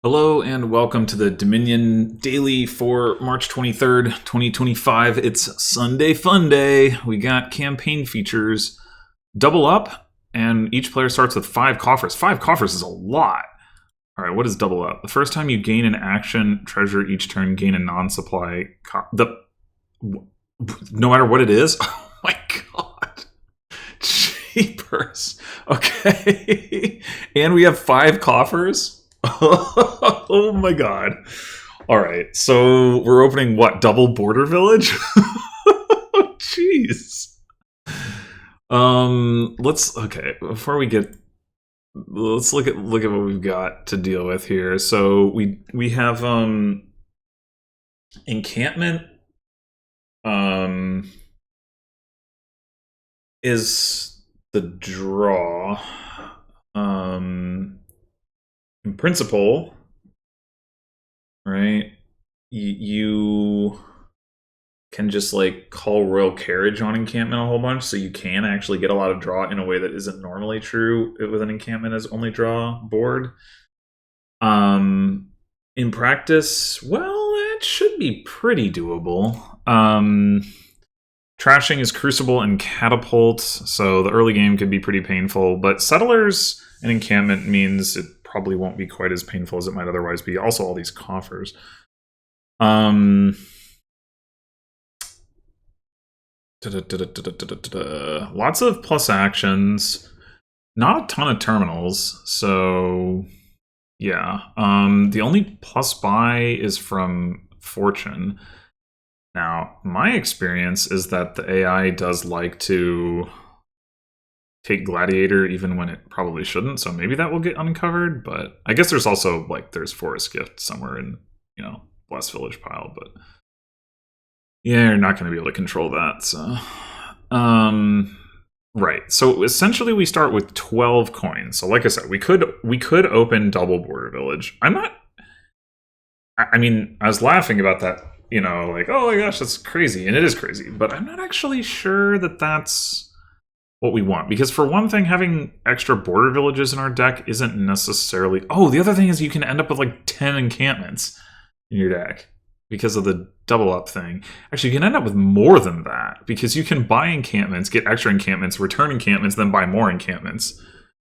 Hello and welcome to the Dominion Daily for March 23rd, 2025. It's Sunday Fun Day. We got campaign features double up, and each player starts with 5 coffers. 5 coffers is a lot. All right, what is double up? The first time you gain an action treasure each turn, gain a non-supply no matter what it is? Oh my god. Jeepers. Okay. And we have 5 coffers? Oh my god. All right, so we're opening what? Double border village? Jeez. Before we get, let's look at what we've got to deal with here. So we have encampment is the draw. In principle, right, you can just like call royal carriage on encampment a whole bunch, so you can actually get a lot of draw in a way that isn't normally true with an encampment as only draw board. In practice, well, it should be pretty doable. Trashing is Crucible and Catapult, so the early game could be pretty painful, but Settlers and Encampment means it probably won't be quite as painful as it might otherwise be. Also, all these coffers. Lots of plus actions. Not a ton of terminals, so yeah. The only plus buy is from Fortune. Now, my experience is that the AI does like to take Gladiator even when it probably shouldn't, so maybe that will get uncovered, but I guess there's also, like, there's Forest Gift somewhere in, Blessed Village pile, but yeah, you're not going to be able to control that, so... Right, so essentially we start with 12 coins, so like I said, we could open Double Border Village. I was laughing about that, like, oh my gosh, that's crazy, and it is crazy, but I'm not actually sure that that's what we want, because for one thing, having extra border villages in our deck isn't necessarily... Oh, the other thing is you can end up with like 10 encampments in your deck because of the double up thing. Actually, you can end up with more than that, because you can buy encampments, get extra encampments, return encampments, then buy more encampments.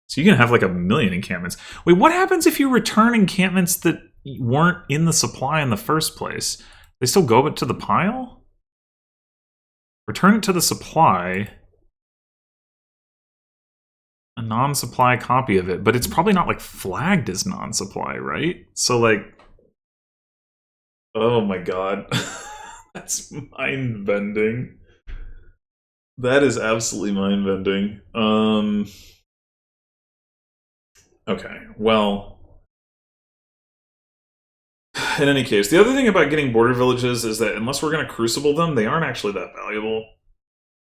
So you can have like 1 million encampments. Wait, what happens if you return encampments that weren't in the supply in the first place? They still go to the pile? Return it to the supply. A non-supply copy of it, but it's probably not like flagged as non-supply, right? So like, oh my god, that's mind-bending. That is absolutely mind-bending. Okay, well, in any case, the other thing about getting border villages is that unless we're going to Crucible them, they aren't actually that valuable.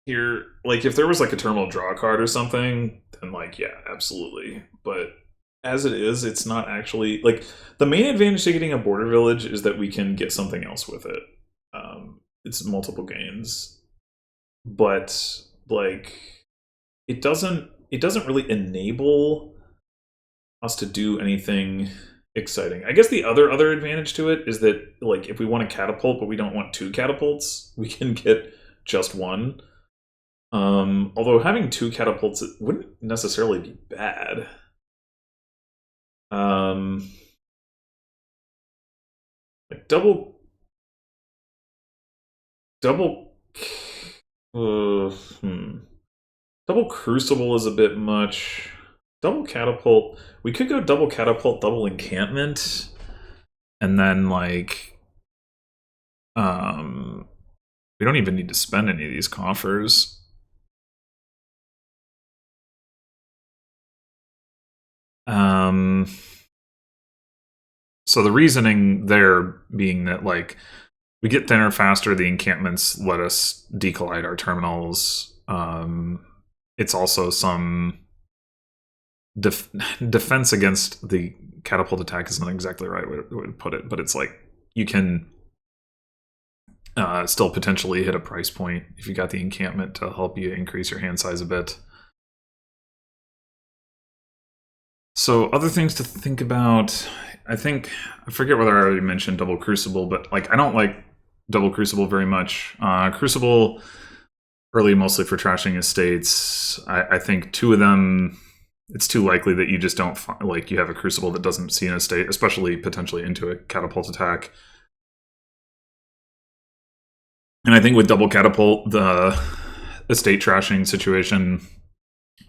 Here, like, if there was like a terminal draw card or something, then like, yeah, absolutely. But as it is, it's not actually like the main advantage to getting a border village is that we can get something else with it. It's multiple gains, but like it doesn't really enable us to do anything exciting. I guess the other advantage to it is that like if we want a catapult but we don't want 2 catapults, we can get just one. Although having 2 catapults, it wouldn't necessarily be bad. Like double Crucible is a bit much. Double catapult, we could go double catapult, double encampment, and then like, we don't even need to spend any of these coffers. So the reasoning there being that, like, we get thinner faster, the encampments let us decollide our terminals. It's also some defense against the catapult attack isn't exactly the right way to put it, but it's like you can still potentially hit a price point if you got the encampment to help you increase your hand size a bit. So other things to think about. I think I forget whether I already mentioned Double Crucible, but like I don't like Double Crucible very much. Crucible early mostly for trashing estates. I think two of them. It's too likely that you just don't find, like you have a Crucible that doesn't see an estate, especially potentially into a catapult attack. And I think with double catapult, the estate trashing situation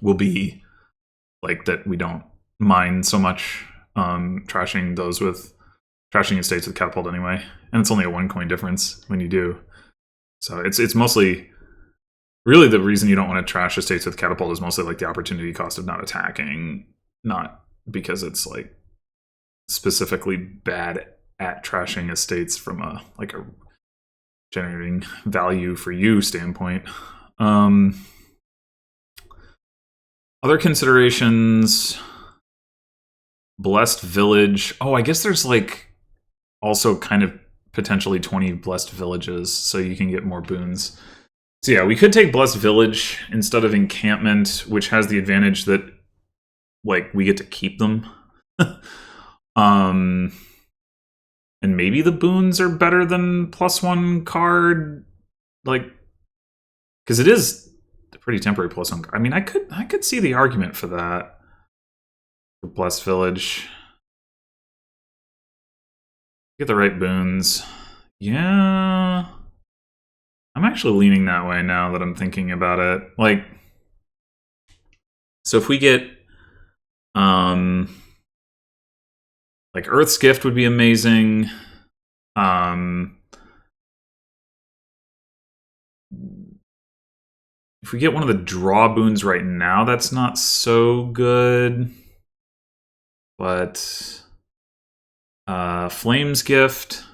will be like that we don't mind so much trashing those with trashing estates with catapult anyway. And it's only a 1 coin difference when you do. So it's mostly really the reason you don't want to trash estates with catapult is mostly like the opportunity cost of not attacking, not because it's like specifically bad at trashing estates from a like a generating value for you standpoint. Other considerations, Blessed Village. Oh, I guess there's like also kind of potentially 20 Blessed Villages, so you can get more boons. So yeah, we could take Blessed Village instead of Encampment, which has the advantage that like we get to keep them. And maybe the boons are better than +1 card, like because it is a pretty temporary +1 card. I mean, I could see the argument for that for Blessed Village. Get the right boons. Yeah, I'm actually leaning that way now that I'm thinking about it. Like, so if we get like Earth's Gift would be amazing. If we get one of the draw boons right now, that's not so good. But Flame's Gift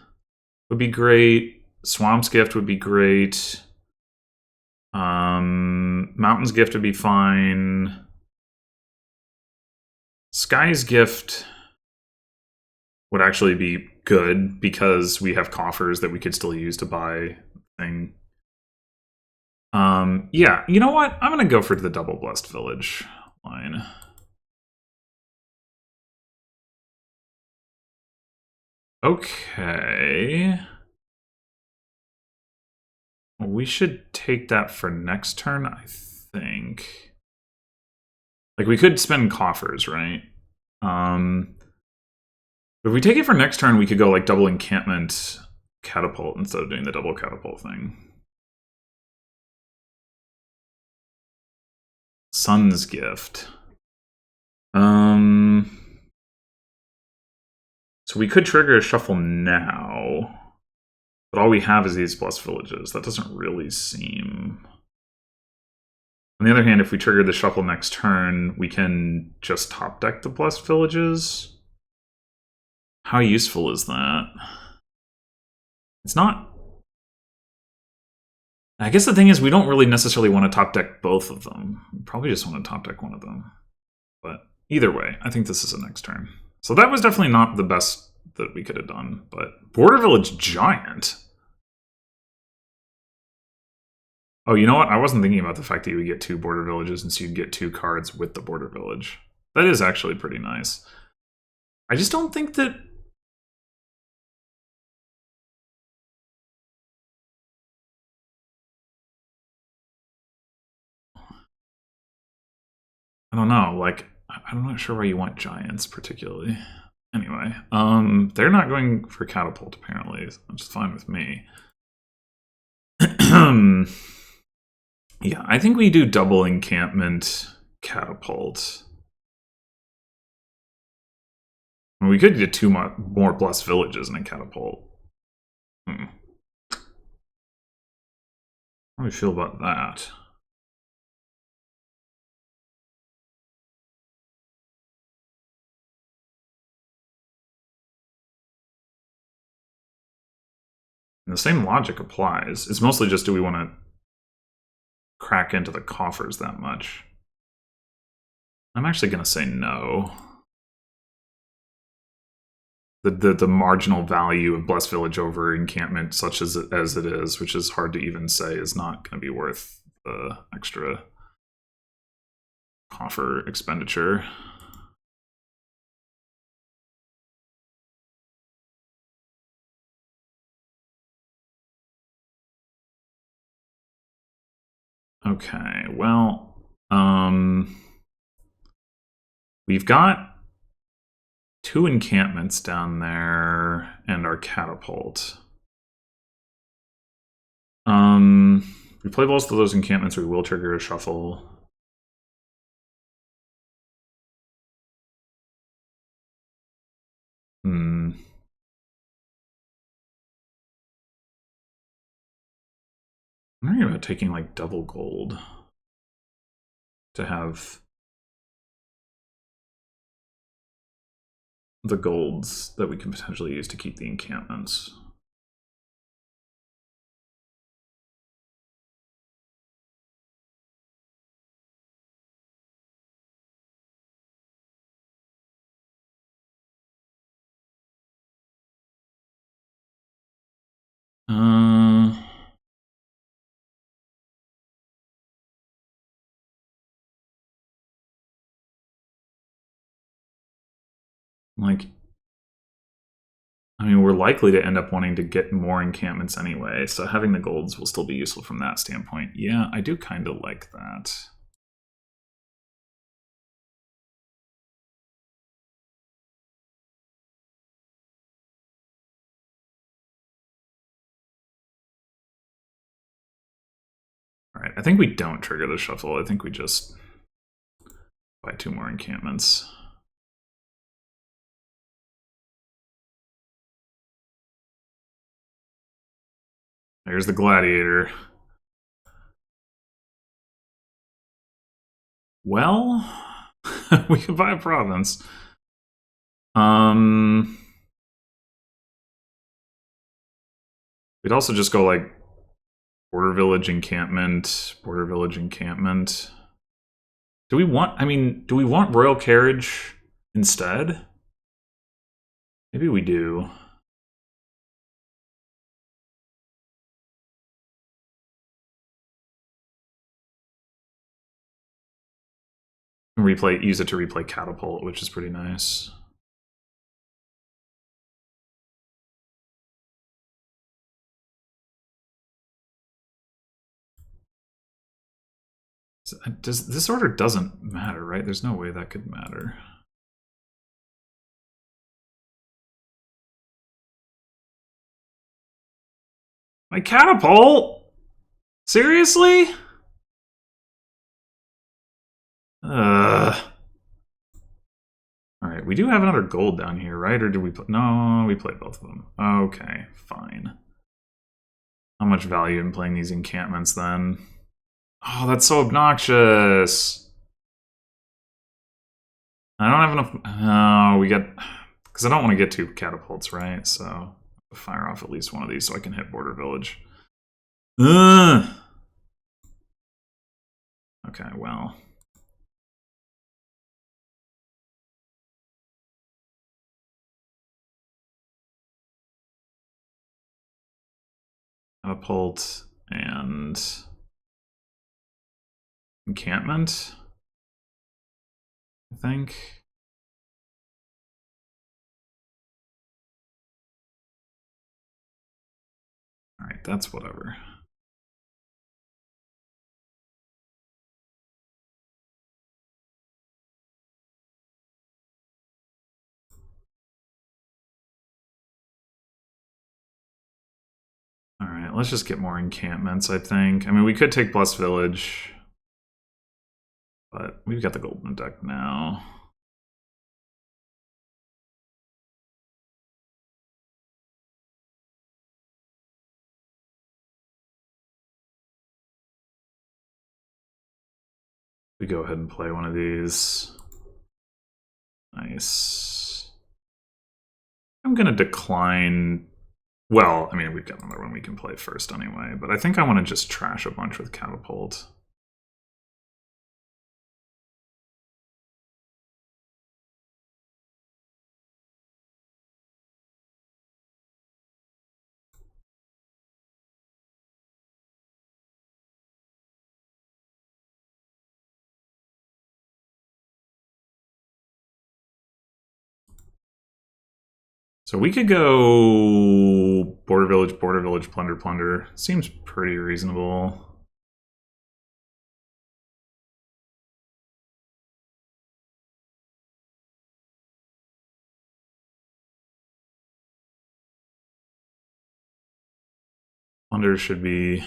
would be great. Swamp's Gift would be great. Mountain's Gift would be fine. Sky's Gift would actually be good because we have coffers that we could still use to buy thing. Yeah, you know what? I'm gonna go for the double Blessed Village line. Okay. We should take that for next turn, I think. Like, we could spend coffers, right? If we take it for next turn, we could go, like, double Encampment Catapult instead of doing the double Catapult thing. Sun's Gift. So we could trigger a shuffle now. But all we have is these Blessed Villages. That doesn't really seem... On the other hand, if we trigger the shuffle next turn, we can just top deck the Blessed Villages. How useful is that? It's not... I guess the thing is, we don't really necessarily want to top deck both of them. We probably just want to top deck one of them. But either way, I think this is a next turn. So that was definitely not the best that we could have done. But Border Village Giant... Oh, you know what? I wasn't thinking about the fact that you would get 2 border villages and so you'd get 2 cards with the border village. That is actually pretty nice. I just don't think that... I don't know, like, I'm not sure why you want giants particularly. Anyway, they're not going for catapult apparently, which is fine with me. Yeah, I think we do double Encampment Catapult. I mean, we could get 2 more Blessed Villages in a Catapult. How do we feel about that? And the same logic applies. It's mostly just, do we want to crack into the coffers that much? I'm actually going to say no. The marginal value of Blessed Village over Encampment, such as it is, which is hard to even say, is not going to be worth the extra coffer expenditure. Okay, well, we've got 2 encampments down there and our catapult. We play both of those encampments, we will trigger a shuffle. I'm wondering about taking like double gold to have the golds that we can potentially use to keep the encampments. Like, I mean, we're likely to end up wanting to get more encampments anyway, so having the golds will still be useful from that standpoint. Yeah, I do kind of like that. Alright, I think we don't trigger the shuffle. I think we just buy 2 more encampments. There's the gladiator. Well, we can buy a province. We'd also just go like border village encampment, border village encampment. Do we want, I mean, do we want royal carriage instead? Maybe we do. Replay, use it to replay catapult, which is pretty nice. This order doesn't matter, right? There's no way that could matter. My catapult? Seriously? Alright, we do have another gold down here, right? Or did we play? No, we played both of them. Okay, fine. How much value in playing these encampments then? Oh, that's so obnoxious. I don't have enough. Oh, we got. Because I don't want to get 2 catapults, right? So, I'll fire off at least one of these so I can hit border village. Ugh. Okay, well. Catapult and encampment, I think. Alright, that's whatever. Alright, let's just get more encampments, I think. I mean, we could take Blessed Village, but we've got the golden deck now. We go ahead and play one of these. Nice. I'm gonna decline. Well, I mean, we've got another one we can play first anyway, but I think I want to just trash a bunch with Catapult. So we could go border village, plunder, plunder. Seems pretty reasonable. Plunder should be...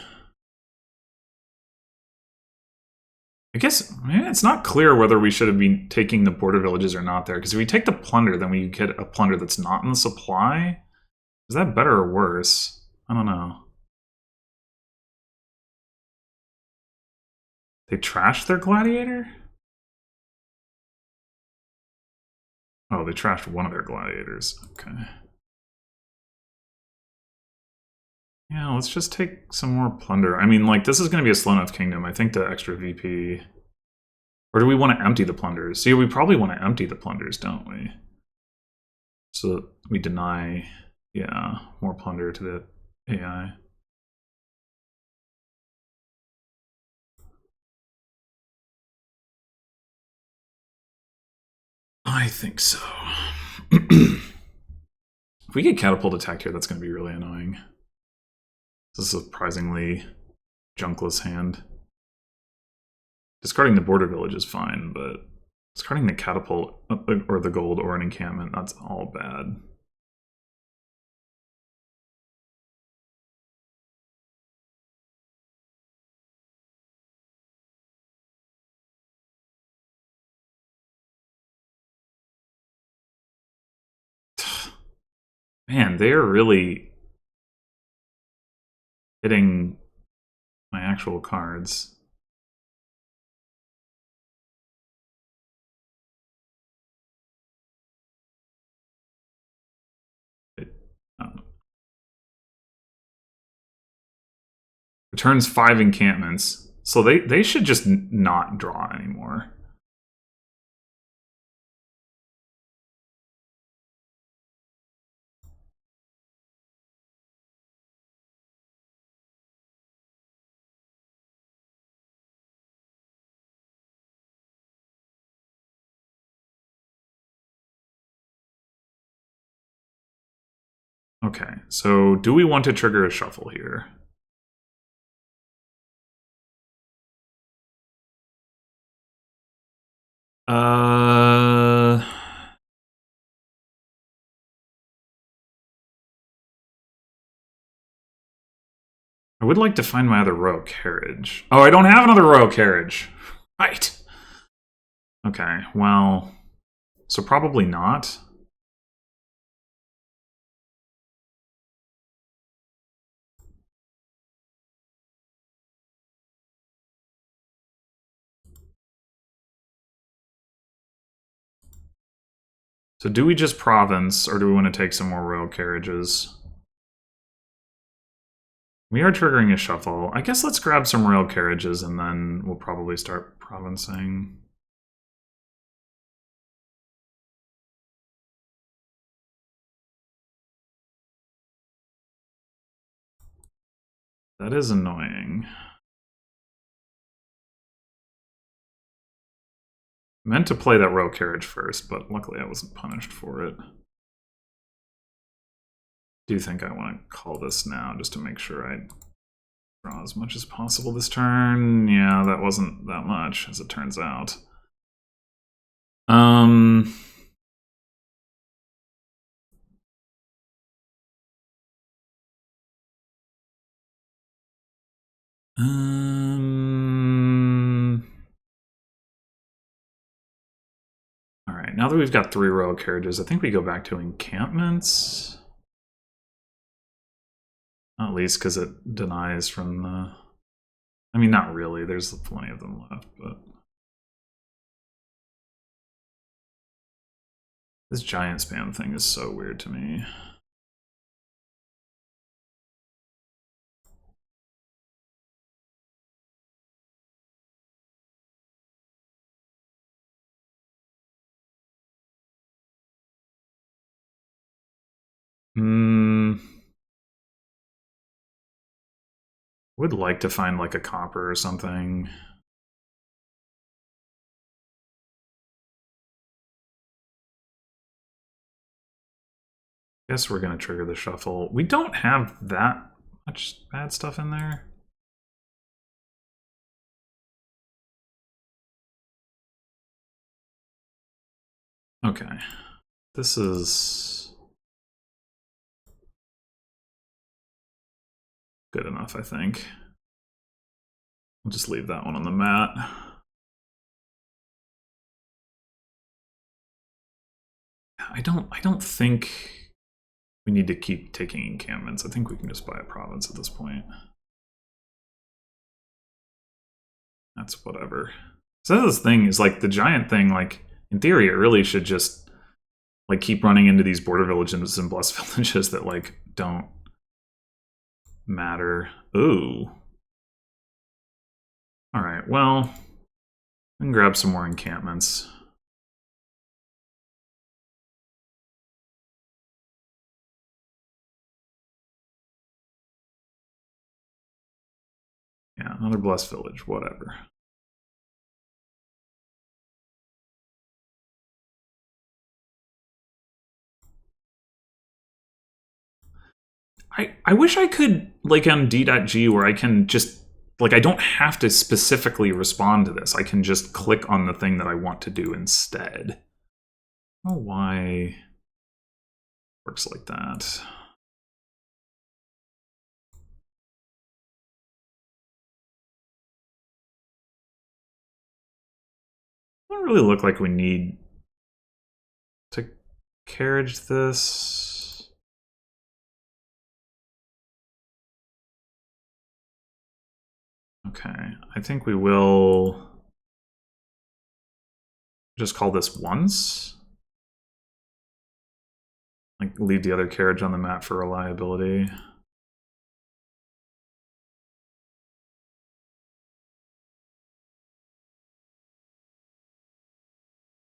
I guess it's not clear whether we should have been taking the border villages or not there, because if we take the plunder, then we get a plunder that's not in the supply. Is that better or worse? I don't know. They trashed their gladiator? Oh, they trashed one of their gladiators. Okay. Yeah, let's just take some more plunder. I mean, like, this is going to be a slow enough kingdom. I think the extra VP... Or do we want to empty the plunders? See, we probably want to empty the plunders, don't we? So we deny, yeah, more plunder to the AI. I think so. If we get catapult attacked here, that's going to be really annoying. This is a surprisingly junkless hand. Discarding the border village is fine, but discarding the catapult or the gold or an encampment, that's all bad. Man, they are really hitting my actual cards. Returns 5 encampments. So they should just not draw anymore. Okay, so do we want to trigger a shuffle here? I would like to find my other royal carriage. Oh, I don't have another royal carriage. Right. Okay, well, so probably not. So do we just province, or do we want to take some more royal carriages? We are triggering a shuffle. I guess let's grab some royal carriages, and then we'll probably start provincing. That is annoying. I meant to play that royal carriage first, but luckily I wasn't punished for it. Do think I want to call this now, just to make sure I draw as much as possible this turn. Yeah, that wasn't that much, as it turns out. All right, now that we've got 3 royal carriages, I think we go back to encampments. At least because it denies from the... I mean, not really. There's plenty of them left, but... This giant spam thing is so weird to me. Would like to find like a copper or something. Guess we're gonna trigger the shuffle. We don't have that much bad stuff in there. Okay. This is... good enough, I think. We'll just leave that one on the mat. I don't think we need to keep taking encampments. I think we can just buy a province at this point. That's whatever. So this thing is like the giant thing, like in theory, it really should just like keep running into these border villages and blessed villages that like don't matter. Ooh. Alright, well, I can grab some more encampments. Yeah, another blessed village, whatever. I wish I could, like on D.G, where I can just, like, I don't have to specifically respond to this. I can just click on the thing that I want to do instead. I don't know why it works like that. It doesn't really look like we need to carriage this. Okay, I think we will just call this once. Like, leave the other carriage on the map for reliability.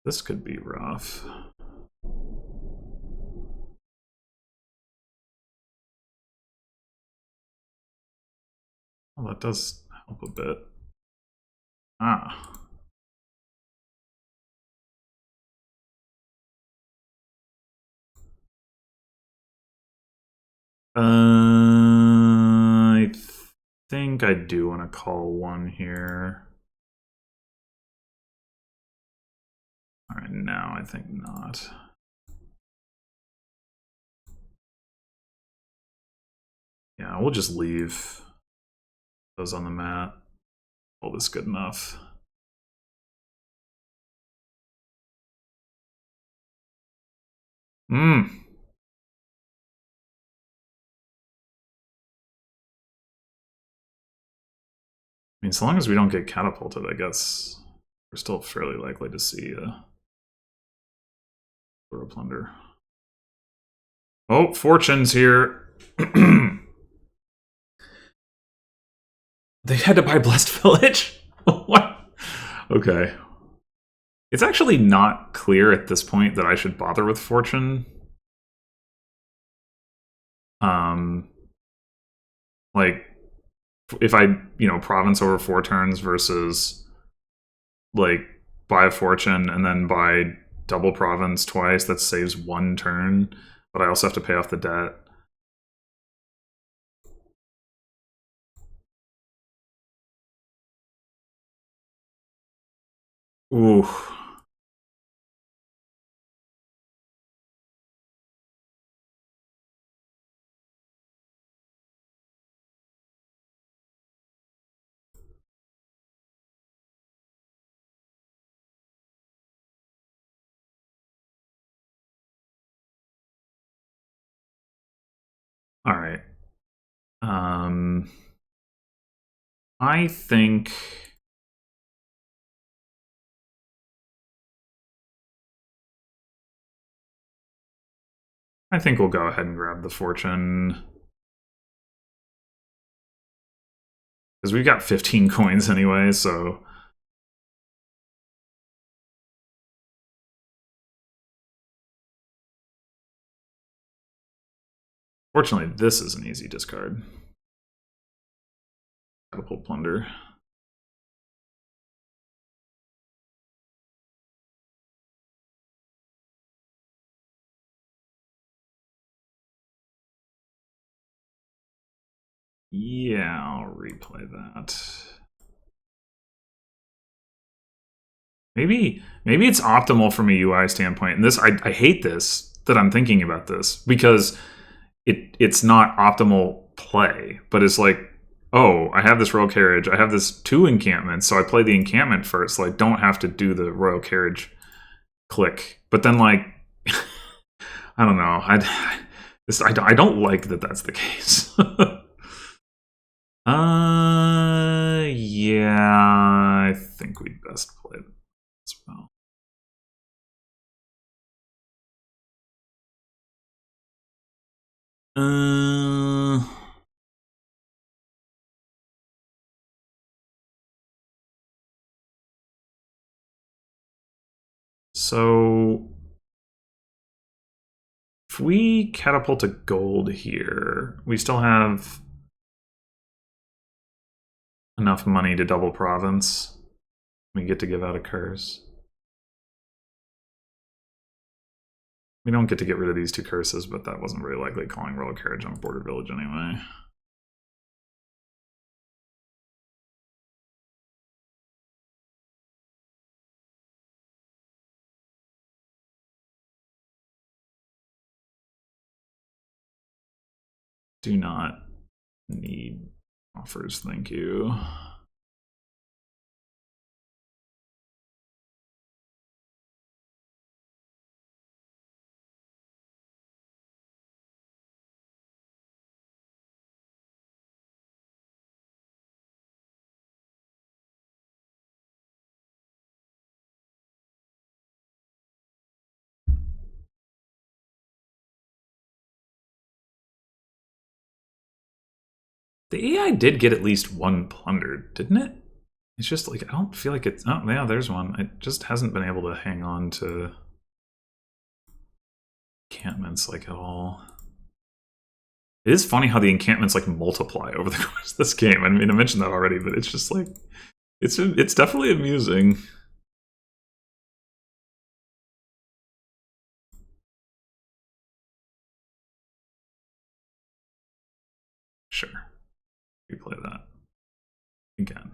This could be rough. Well, that does help a bit. Ah. I think I do want to call one here. Alright, now I think not. Yeah, we'll just leave those on the mat. All this good enough. I mean, so long as we don't get catapulted, I guess we're still fairly likely to see a plunder. Oh, Fortune's here. They had to buy Blessed Village? What? Okay. It's actually not clear at this point that I should bother with Fortune. Like, if I, province over 4 turns versus, like, buy a Fortune and then buy double province twice, that saves 1 turn, but I also have to pay off the debt. Ooh. All right. I think we'll go ahead and grab the Fortune. Because we've got 15 coins anyway, so... Fortunately, this is an easy discard. Catapult Plunder. Yeah, I'll replay that. Maybe it's optimal from a UI standpoint. And this, I hate this, that I'm thinking about this, because it's not optimal play, but it's like, oh, I have this royal carriage, I have this 2 encampments, so I play the encampment first, so I don't have to do the royal carriage click. But then, like, I don't know, I don't like that that's the case. Yeah, I think we'd best play that as well. So if we catapult a gold here, we still have enough money to double province. We get to give out a curse. We don't get to get rid of these 2 curses, but that wasn't very likely calling royal carriage on a border village anyway. Do not need offers, thank you. The AI did get at least 1 plundered, didn't it? It's just like, I don't feel like it's... Oh, yeah, there's one. It just hasn't been able to hang on to encampments, like, at all. It is funny how the encampments, like, multiply over the course of this game. I mean, I mentioned that already, but it's just, like... It's definitely amusing. Sure. We play that. Again.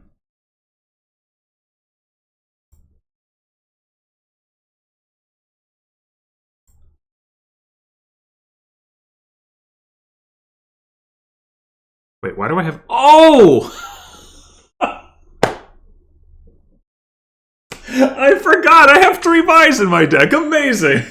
Wait, why do I have... Oh! I forgot! I have 3 buys in my deck! Amazing!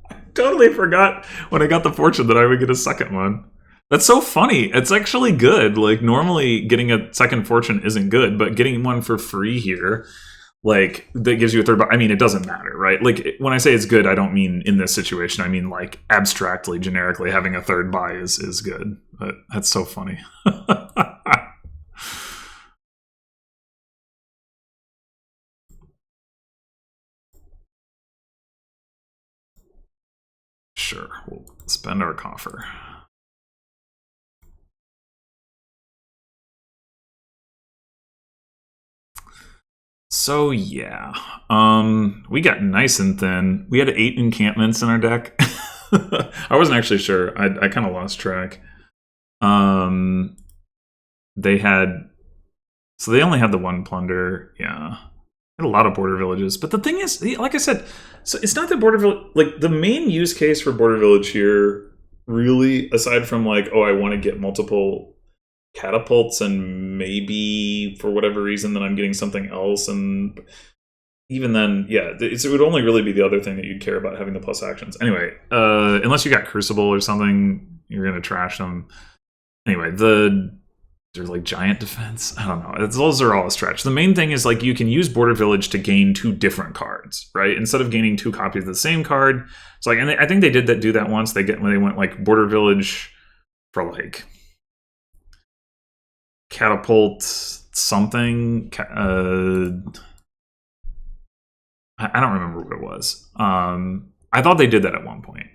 I totally forgot when I got the fortune that I would get a second one. That's so funny. It's actually good. Like, normally getting a second fortune isn't good, but getting one for free here, like, that gives you a third buy. I mean, it doesn't matter, right? Like, when I say it's good, I don't mean in this situation. I mean, like, abstractly, generically, having a third buy is good. But that's so funny. Sure, we'll spend our coffer. So yeah, we got nice and thin. We had 8 encampments in our deck. I wasn't actually sure. I kind of lost track. They had, so they only had the 1 plunder. Yeah, had a lot of border villages. But the thing is, like I said, so it's not that border village. Like, the main use case for border village here, really, aside from like, oh, I want to get multiple catapults and maybe for whatever reason then I'm getting something else, and even then, yeah, it would only really be the other thing that you'd care about, having the plus actions. Anyway, unless you got Crucible or something, you're gonna trash them. Anyway, there's like giant defense. I don't know. Those are all a stretch. The main thing is, like, you can use Border Village to gain 2 different cards, right? Instead of gaining 2 copies of the same card. It's like, and I think they did do that once. When they went like Border Village for like catapult something. I don't remember what it was. I thought they did that at one point.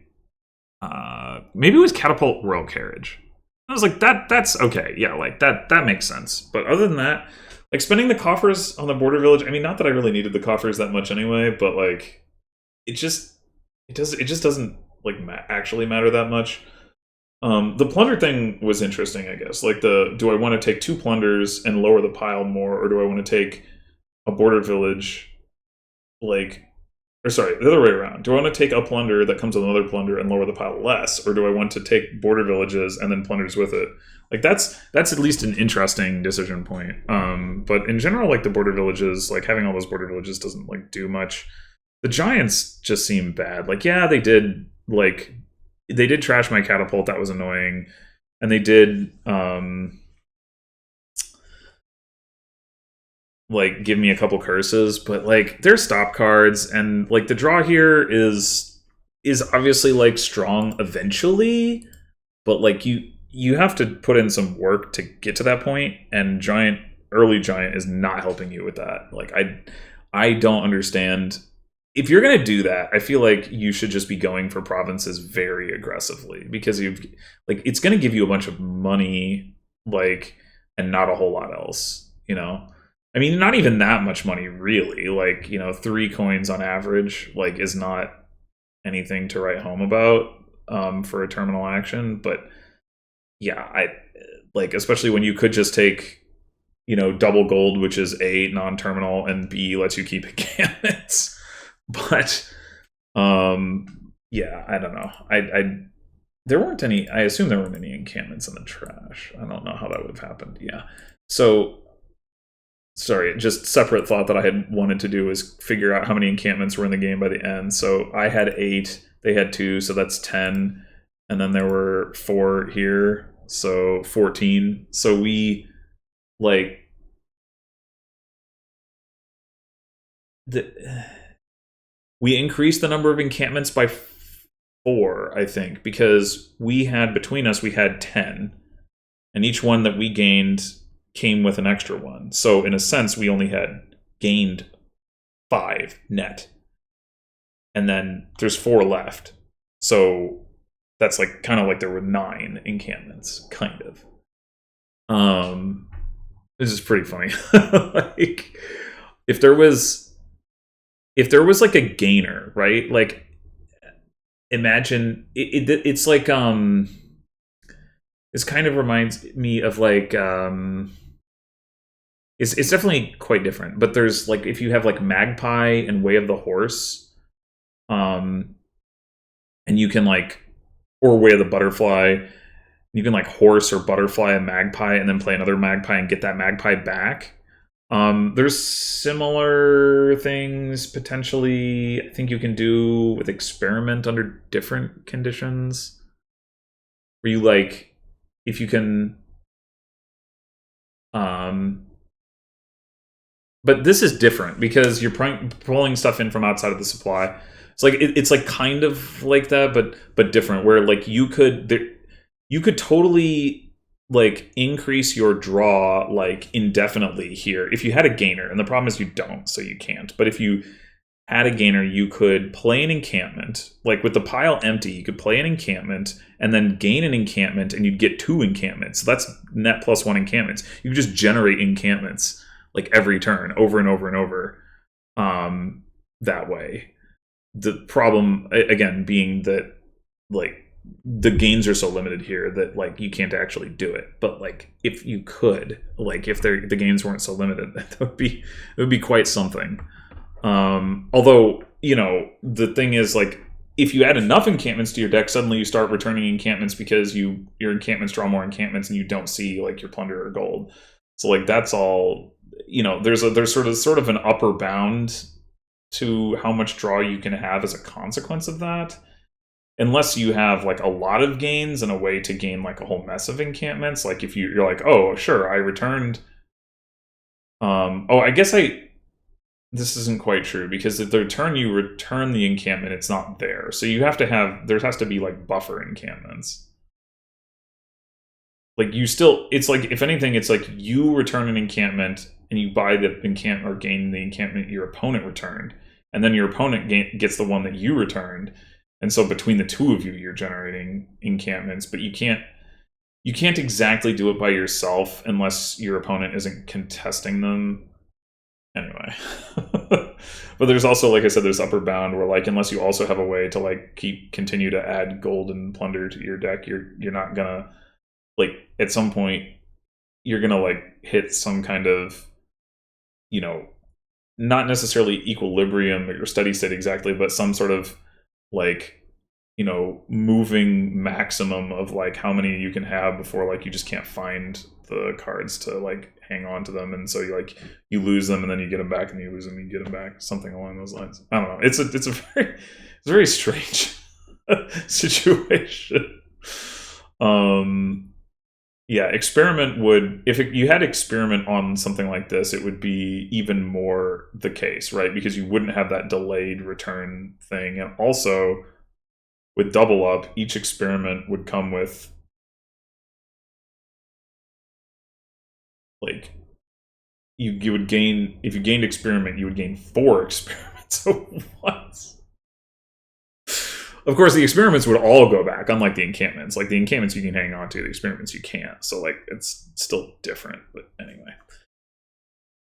Maybe it was catapult royal carriage. I was like, that's okay. Yeah, like that makes sense. But other than that, like, spending the coffers on the border village, I mean, not that I really needed the coffers that much anyway, but like it just doesn't like actually matter that much. The plunder thing was interesting, I guess. Like, do I want to take 2 plunders and lower the pile more, or do I want to take a border village, like, or sorry, the other way around. Do I want to take a plunder that comes with another plunder and lower the pile less, or do I want to take border villages and then plunders with it? Like that's at least an interesting decision point. But in general, like the border villages, like having all those border villages doesn't like do much. The giants just seem bad. Like yeah, they did trash my catapult. That was annoying, and they did like give me a couple curses, but like they're stop cards, and like the draw here is obviously like strong eventually, but like you have to put in some work to get to that point, and early giant is not helping you with that. Like I don't understand. If you're gonna do that, I feel like you should just be going for provinces very aggressively, because you've like it's gonna give you a bunch of money, like, and not a whole lot else, you know? I mean, not even that much money, really. Like, 3 coins on average, like, is not anything to write home about for a terminal action. But yeah, I like, especially when you could just take, double gold, which is A, non-terminal, and B lets you keep encampments. But yeah, I don't know. There weren't any. I assume there weren't any encampments in the trash. I don't know how that would have happened. Yeah. So sorry, just separate thought that I had wanted to do is figure out how many encampments were in the game by the end. So I had 8, they had 2, so that's 10. And then there were 4 here, so 14. So we, like, we increased the number of encampments by 4, I think, because between us, we had 10. And each one that we gained came with an extra one. So in a sense, we only had gained 5 net. And then there's 4 left. So that's like kind of like there were 9 encampments, kind of. This is pretty funny. Like if there was like a gainer, right? Like imagine it's like this kind of reminds me of like it's definitely quite different, but there's like if you have like Magpie and Way of the Horse, and you can like, or Way of the Butterfly, you can like horse or butterfly a magpie and then play another magpie and get that magpie back. There's similar things potentially I think you can do with experiment under different conditions, where you like if you can but this is different because you're pulling stuff in from outside of the supply. It's like it's like kind of like that, but different. Where like you could totally like increase your draw like indefinitely here if you had a gainer, and the problem is you don't, so you can't. But if you had a gainer, you could play an encampment. Like with the pile empty, you could play an encampment and then gain an encampment, and you'd get 2 encampments. So that's net +1 encampments. You could just generate encampments like every turn over and over and over that way. The problem again being that like the gains are so limited here that like you can't actually do it. But like if you could, like if the gains weren't so limited, it would be quite something. Although the thing is, like if you add enough encampments to your deck, suddenly you start returning encampments because your encampments draw more encampments and you don't see like your plunder or gold. So like that's all, there's sort of an upper bound to how much draw you can have as a consequence of that, unless you have like a lot of gains and a way to gain like a whole mess of encampments. Like if you're like, oh sure, I returned I guess this isn't quite true, because if the turn you return the encampment, it's not there. So you have to there has to be like buffer encampments. Like it's like, if anything, it's like you return an encampment and you buy the encampment or gain the encampment your opponent returned, and then your opponent gets the one that you returned, and so between the two of you, you're generating encampments. But you can't exactly do it by yourself unless your opponent isn't contesting them. Anyway. But there's also, like I said, there's upper bound where like unless you also have a way to like continue to add gold and plunder to your deck, you're not gonna, like at some point you're gonna like hit some kind of not necessarily equilibrium or steady state exactly, but some sort of like, you know, moving maximum of like how many you can have before like you just can't find the cards to like hang on to them, and so you lose them and then you get them back, and you lose them and you get them back, something along those lines. I don't know. It's a very strange situation. Yeah, experiment would, if you had experiment on something like this, it would be even more the case, right? Because you wouldn't have that delayed return thing, and also with double up, each experiment would come with like you would gain, if you gained experiment, you would gain 4 experiments. So what? Of course, the experiments would all go back, unlike the encampments. Like the encampments you can hang on to, the experiments you can't. So like it's still different. But anyway.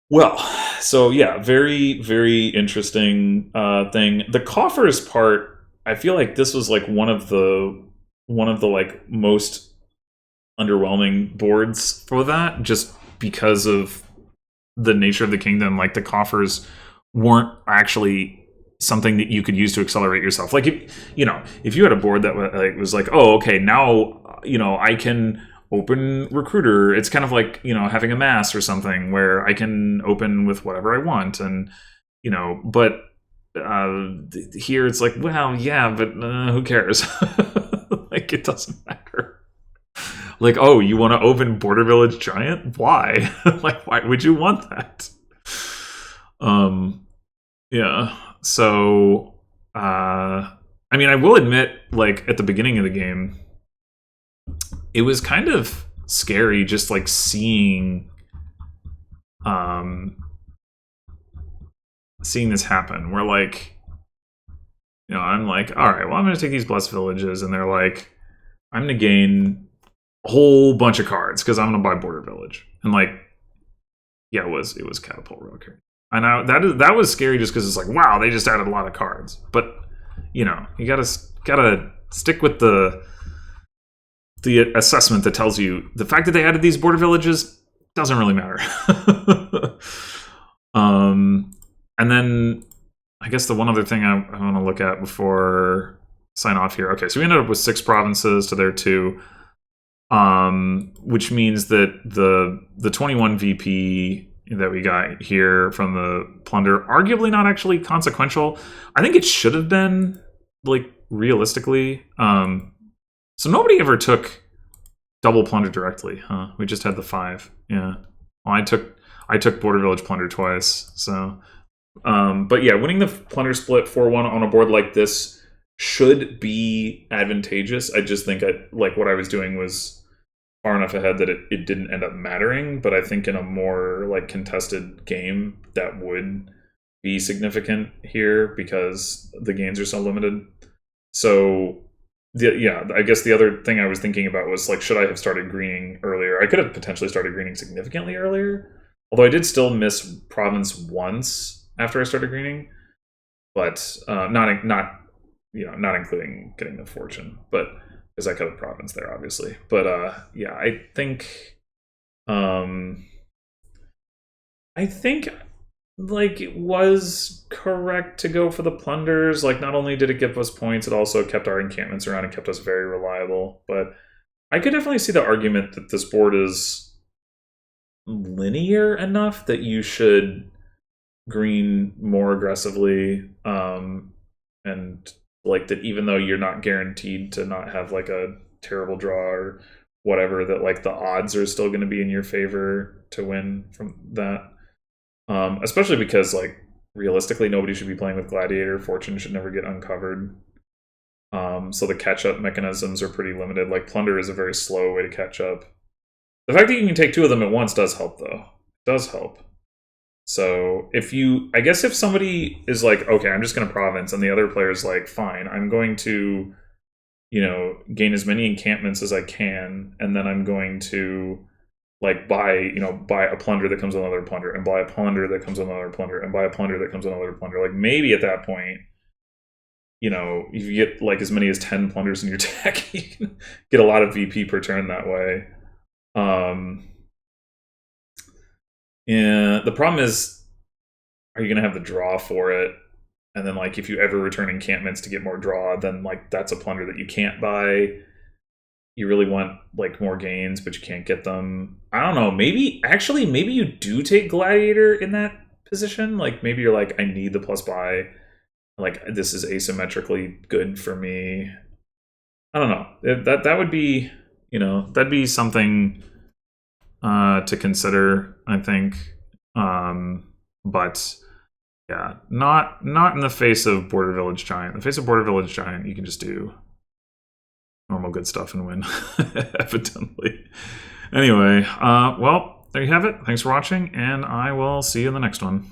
Well, so yeah, very, very interesting thing. The coffers part, I feel like this was like one of the like most underwhelming boards for that, just because of the nature of the kingdom. Like the coffers weren't actually something that you could use to accelerate yourself. Like if you had a board that was like, oh, okay, now I can open recruiter. It's kind of like having a mass or something where I can open with whatever I want, and but here it's like, well, yeah, but who cares? Like it doesn't matter. Like, oh, you want to open Border Village Giant? Why? Like, why would you want that? Yeah. So, I mean, I will admit, like, at the beginning of the game, it was kind of scary just, like, seeing this happen. Where, like, I'm like, all right, well, I'm going to take these blessed villages, and they're like, I'm going to gain a whole bunch of cards because I'm going to buy Border Village. And, like, yeah, it was Catapult Reliquary. I know that was scary just because it's like, wow, they just added a lot of cards. But you gotta stick with the assessment that tells you the fact that they added these border villages doesn't really matter. And then I guess the one other thing I want to look at before I sign off here. Okay, so we ended up with 6 provinces to their 2, which means that the 21 VP that we got here from the plunder, arguably not actually consequential. I think it should have been, like, realistically. So nobody ever took double plunder directly, huh? We just had the 5. Yeah. Well, I took Border Village plunder twice. So, but yeah, winning the plunder split 4-1 on a board like this should be advantageous. I just think what I was doing was far enough ahead that it didn't end up mattering, but I think in a more like contested game that would be significant here because the gains are so limited. So I guess the other thing I was thinking about was like, should I have started greening earlier? I could have potentially started greening significantly earlier, although I did still miss province once after I started greening, but not including getting the fortune, but because I cut a province there, obviously. But yeah, I think like it was correct to go for the plunders. Like, not only did it give us points, it also kept our encampments around and kept us very reliable. But I could definitely see the argument that this board is linear enough that you should green more aggressively, and like that even though you're not guaranteed to not have like a terrible draw or whatever, that like the odds are still going to be in your favor to win from that. Especially because like realistically nobody should be playing with Gladiator. Fortune should never get uncovered. So the catch-up mechanisms are pretty limited. Like plunder is a very slow way to catch up. The fact that you can take 2 of them at once does help, though. It does help. So I guess if somebody is like, okay, I'm just going to province, and the other player's like, fine, I'm going to, gain as many encampments as I can, and then I'm going to like buy a plunder that comes with another plunder, and buy a plunder that comes with another plunder, and buy a plunder that comes with another plunder. Like maybe at that point, if you get like as many as 10 plunders in your deck, you can get a lot of VP per turn that way. Yeah, the problem is are you going to have the draw for it? And then, like, if you ever return encampments to get more draw, then, like, that's a plunder that you can't buy. You really want, like, more gains, but you can't get them. I don't know. Maybe you do take Gladiator in that position. Like, maybe you're like, I need the plus buy. Like, this is asymmetrically good for me. I don't know. That would be, that'd be something to consider, I think. But yeah, not in the face of Border Village Giant. In the face of Border Village Giant, you can just do normal good stuff and win, evidently. Anyway, well, there you have it. Thanks for watching, and I will see you in the next one.